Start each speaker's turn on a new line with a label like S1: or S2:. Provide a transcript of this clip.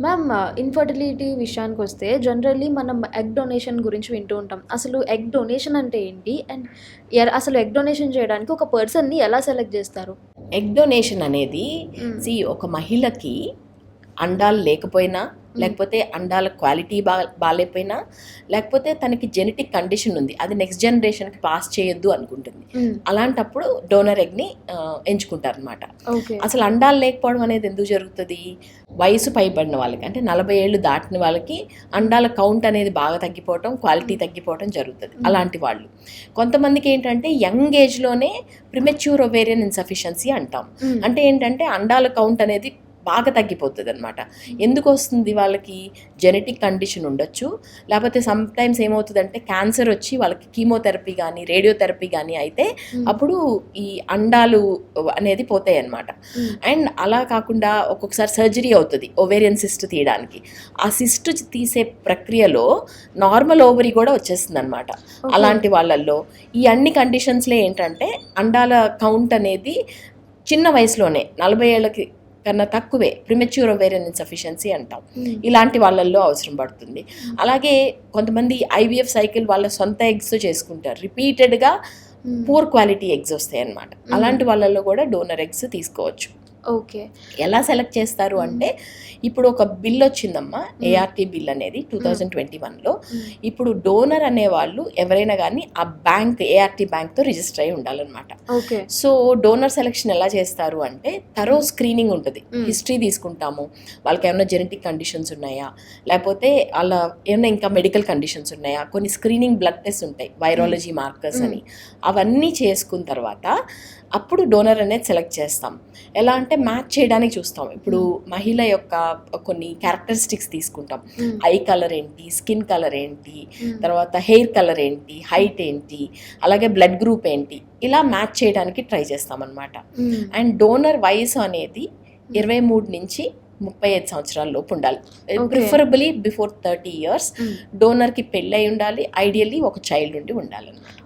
S1: Ma'am, infertility విషయానికి వస్తే generally మనం ఎగ్ డొనేషన్ గురించి వింటూ ఉంటాం. అసలు ఎగ్ డొనేషన్ అంటే ఏంటి? అండ్ అసలు ఎగ్ డొనేషన్ చేయడానికి ఒక పర్సన్‌ని ఎలా సెలెక్ట్ జేస్తారు?
S2: ఎగ్ డొనేషన్ అనేది
S1: హ్మ్.
S2: ఒక మహిళకి అండాలు లేకపోయినా, లేకపోతే అండాల క్వాలిటీ బాలేకపోయినా, లేకపోతే తనకి జెనెటిక్ కండిషన్ ఉంది, అది నెక్స్ట్ జనరేషన్కి పాస్ చేయొద్దు అనుకుంటుంది.
S1: హ్మ్.
S2: అలాంటప్పుడు డోనర్ ఎగ్ని ఎంచుకుంటారనమాట.
S1: ఓకే.
S2: అసలు అండాలు లేకపోవడం అనేది ఎందుకు జరుగుతుంది? వయసు పైబడిన వాళ్ళకి, అంటే 40 ఏళ్ళు దాటిన వాళ్ళకి అండాల కౌంట్ అనేది బాగా తగ్గిపోవటం, క్వాలిటీ తగ్గిపోవటం జరుగుతుంది. అలాంటి వాళ్ళు. కొంతమందికి ఏంటంటే యంగ్ ఏజ్లోనే ప్రిమెచ్యూర్ ఒవేరియన్ ఇన్సఫిషియన్సీ అంటాం. అంటే ఏంటంటే అండాల కౌంట్ అనేది బాగా తగ్గిపోతుంది అనమాట. ఎందుకు వస్తుంది? వాళ్ళకి జెనెటిక్ కండిషన్ ఉండొచ్చు, లేకపోతే సమ్ టైమ్స్ ఏమవుతుందంటే క్యాన్సర్ వచ్చి వాళ్ళకి కీమోథెరపీ కానీ రేడియోథెరపీ కానీ అయితే అప్పుడు ఈ అండాలు అనేది పోతాయి అన్నమాట. అండ్ అలా కాకుండా ఒక్కొక్కసారి సర్జరీ అవుతుంది ఓవేరియన్ సిస్ట్ తీయడానికి. ఆ సిస్ట్ తీసే ప్రక్రియలో నార్మల్ ఓవరీ కూడా వచ్చేస్తుంది అనమాట. అలాంటి వాళ్ళల్లో ఈ అన్ని కండిషన్స్లో ఏంటంటే అండాల కౌంట్ అనేది చిన్న వయసులోనే 40 ఏళ్ళకి కన్నా తక్కువే ప్రిమెచ్యూర్ ఒవేరియన్ ఇన్సఫిషియన్సీ అంటాం. ఇలాంటి వాళ్ళల్లో అవసరం పడుతుంది. అలాగే కొంతమంది ఐవీఎఫ్ సైకిల్ వాళ్ళ సొంత ఎగ్స్ చేసుకుంటారు. రిపీటెడ్గా పూర్ క్వాలిటీ ఎగ్స్ వస్తాయి అన్నమాట. అలాంటి వాళ్ళల్లో కూడా డోనర్ ఎగ్స్ తీసుకోవచ్చు.
S1: ఓకే.
S2: ఎలా సెలెక్ట్ చేస్తారు అంటే, ఇప్పుడు ఒక బిల్ వచ్చిందమ్మా, ఏఆర్టీ బిల్ అనేది 2021లో. ఇప్పుడు డోనర్ అనేవాళ్ళు ఎవరైనా కానీ ఆ బ్యాంక్, ఏఆర్టీ బ్యాంక్తో రిజిస్టర్ అయి ఉండాలన్నమాట.
S1: ఓకే.
S2: సో డోనర్ సెలెక్షన్ ఎలా చేస్తారు అంటే, థరో స్క్రీనింగ్ ఉంటుంది. హిస్టరీ తీసుకుంటాము, వాళ్ళకి ఏమైనా జెనెటిక్ కండిషన్స్ ఉన్నాయా, లేకపోతే అలా ఏమైనా ఇంకా మెడికల్ కండిషన్స్ ఉన్నాయా, కొన్ని స్క్రీనింగ్ బ్లడ్ టెస్ట్ ఉంటాయి, వైరాలజీ మార్కర్స్ అని. అవన్నీ చేసుకున్న తర్వాత అప్పుడు డోనర్ అనేది సెలెక్ట్ చేస్తాం. ఎలా అంటే మ్యాచ్ చేయడానికి చూస్తాం. ఇప్పుడు మహిళ యొక్క కొన్ని క్యారెక్టరిస్టిక్స్ తీసుకుంటాం. ఐ కలర్ ఏంటి, స్కిన్ కలర్ ఏంటి, తర్వాత హెయిర్ కలర్ ఏంటి, హైట్ ఏంటి, అలాగే బ్లడ్ గ్రూప్ ఏంటి, ఇలా మ్యాచ్ చేయడానికి ట్రై చేస్తాం అన్నమాట. అండ్ డోనర్ వయసు అనేది 23 నుంచి 35 సంవత్సరాల లోపు ఉండాలి. Preferably before 30 years. డోనర్కి పెళ్ళై ఉండాలి. ఐడియల్లీ ఒక చైల్డ్ ఉండి ఉండాలన్నమాట.